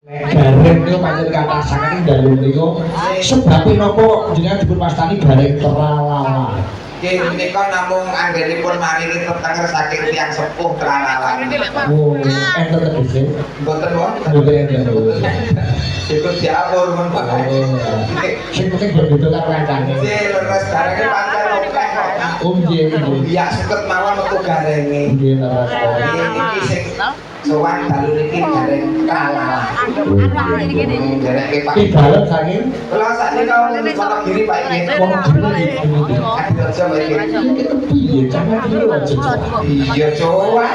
Gareng niku pancen kathah saking dalu niku sebabe napa jenengan dipun wastani gareng tralala. Nggih menika namung anggenipun maringi tetenger saking tiyang sepuh tralala. Oh, enten tegese. Mboten wonten. Mboten enten. Ikut diapur men Pak. Sing penting berbeda karo kancane. Nggih leres garenge pancen akeh kok. Oh nggih nggih. Biak suket mawon metu garenge. Nggih leres. Iki sing sowan dalu niki gareng tralala. Gareng Pak. Iki dalem saking Kula saknika Wonogiri Pak iki. Wonogiri. Adirejo Pak iki. Piye jangan iki aja. Iya coba.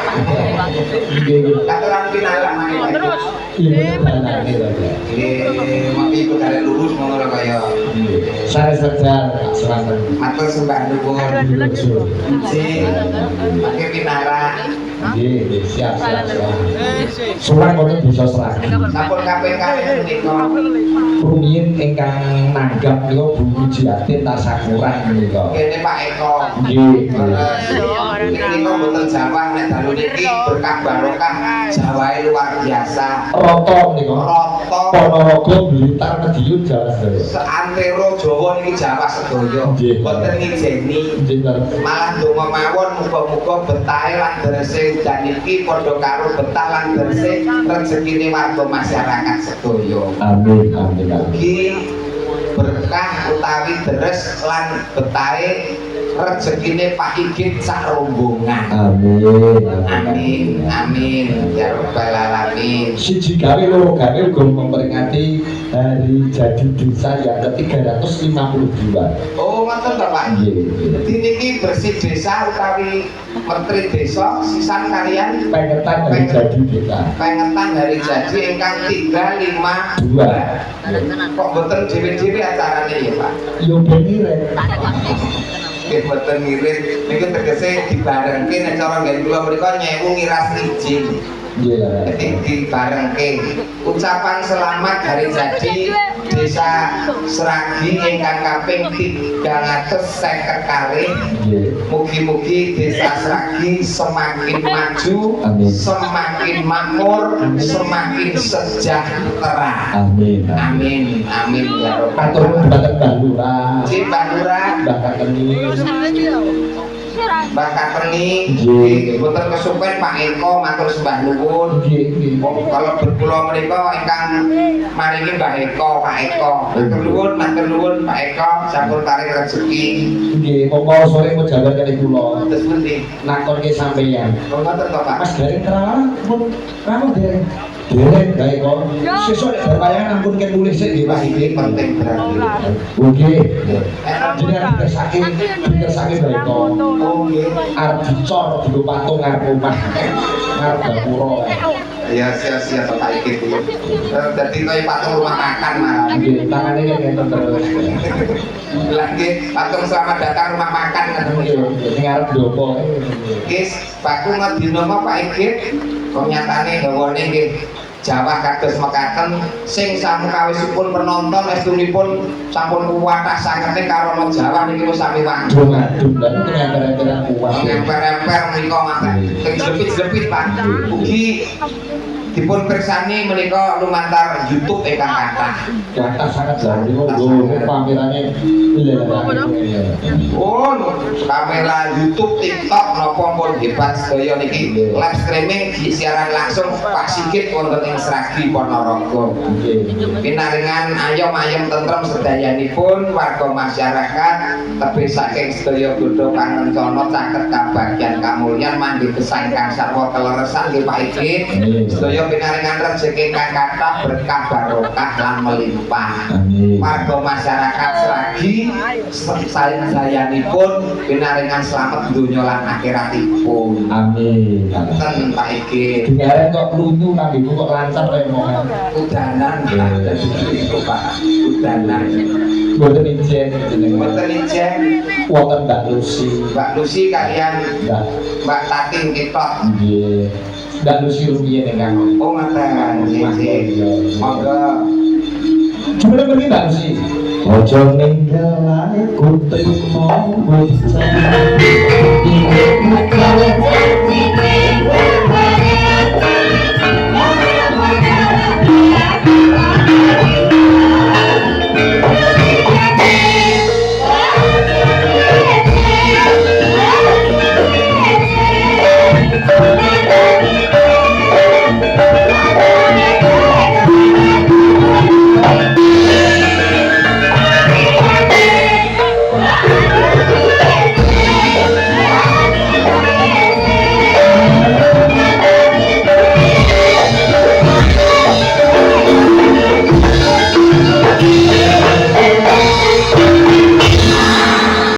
Nggih. Katuran pinarak mangke Pak. Iya bener lho. Nggih, mati iku garek lurus ngono lho kaya. Saya sedar selamat. Matur sembah nuwun. Sing pakai pinarak. Nggih, siap. Surat mboten bisa serah. Sampun kaping kalih menika. Rumiyin ingkang nanggap niku Bu Wijiatin Tasakuran menika. Kene Pak Eko. Nggih. Niki mboten Jawa nek dalu niki berkah barokah Jawae luar biasa. Rata menika. Rata Ponorogo Blitar Madiun Jawa Sedaya. seantero Jawa niki Jawa sedaya. Nggih. Mboten ngijeni. Nggih. Malah donga mawon muga-muga betahe lan derese udan iki padha karo betah lan derese rezekine warga masyarakat sedaya. Amin amin. Mugi berkah utawi deres lan betahe rezekine Pak Igit sak rombongan. Amin Amin amin ya rabbal alamin. Siji gawe loro gawe uga memperingati hari jadi desa yang ke-352. Oh ngoten to Pak. Nggih. Jadi niki bersih desa utawi menteri desa sisan kalian Pengetan hari jadi desa. pengetan hari jadi ingkang 352. Kok boten dhewe-dhewe acarane ya Pak? Yo benire. Nggih boten ngirit niku tegese dibarengke nek cara nggen kula menika nyewu ngiras izin. Nggih lah. Jadi dibarengke ucapan selamat hari jadi desa Seragi ingkang kaping 350 kalih. Nggih. Mugi-mugi desa Seragi semakin maju, Amin. semakin makmur, semakin sejahtera. Amin. Amin, amin ya Rabbal Atur alamin. dhumateng Mbah Lurah, Si Mbak Lurah, Mbah Kateni. Mbak Kateni, Nggih. boten kesupen Pak Eko matur sembah nuwun. Nggih nggih. Kalau berkula menika ingkang maringi Mbak Eko, Pak Eko. Matur nuwun Pak Eko sampun paring rezeki. Nggih, monggo sore mujabar kali kula. Terus pundi? Nakonke sampeyan. Ngoten to Pak. Mas Gareng terang pun kamu dereng. Dereng baik kok. Sesuk nek berpayangan ampun ken nulis sik nggih Mas Ini penting berarti. Nggih. Jenengan dikersake baik kok. Oh nggih. Arep dicor digo patung ngarep omah. Ngarep gapura. Ya sia-sia Pak iki. Dadi kaya patung rumah makan malah. Nggih, tangane ngenten terus. Lagi patung selamat datang rumah makan ngoten Nggih, niku. sing arep ndopo. Guys, Pak ngedina apa Pak Igit? Kok nyatane gawane nggih Jawa kados mekaten sing samukawisipun penonton estunipun sampun kuwatah sangete karo ana Jawa niki wis sami wangdung. Aduh, lan ngemper-emperan kuat. Ngemper-emper menika mate. Sing jepit-jepit Pak. Ugi dipun pirsani menika lumantar YouTube ingkang kathah. Kathah sangat jauh niku pamerane Oh, kamera YouTube, TikTok napa pun hebat sedaya niki live streaming siaran langsung Pak Sigit wonten ing Sragi Ponorogo. Pinaringan ayom-ayom tentrem sedayanipun warga masyarakat tebih saking sedaya bodho pangencana caket kabagyan kamulyan manggi gesang kang sarwa keleresan nggih Pak Igit. Sedaya pinaringan rezeki kang kathah berkah barokah lan melimpah. Warga masyarakat Seragi sayanipun pinaringan slamet donya lan akhiratipun. Amin. Ten Pak Igit. Dengaran kok lunyu nang iku kok lancar kaya omongan. Udanan itu Pak. Udanan. Mboten ijen jenenge. Mboten ijen Wonten Mbak Lucy. Mbak Lucy kalian Mbak Mbak Tating Kitok. nggih. Mbak Lucy rumiyin ingkang. Oh ngaten. Nggih. Monggo. Jumlah pergi Mbak Lucy. Ojo ninggal aku trimo bocah.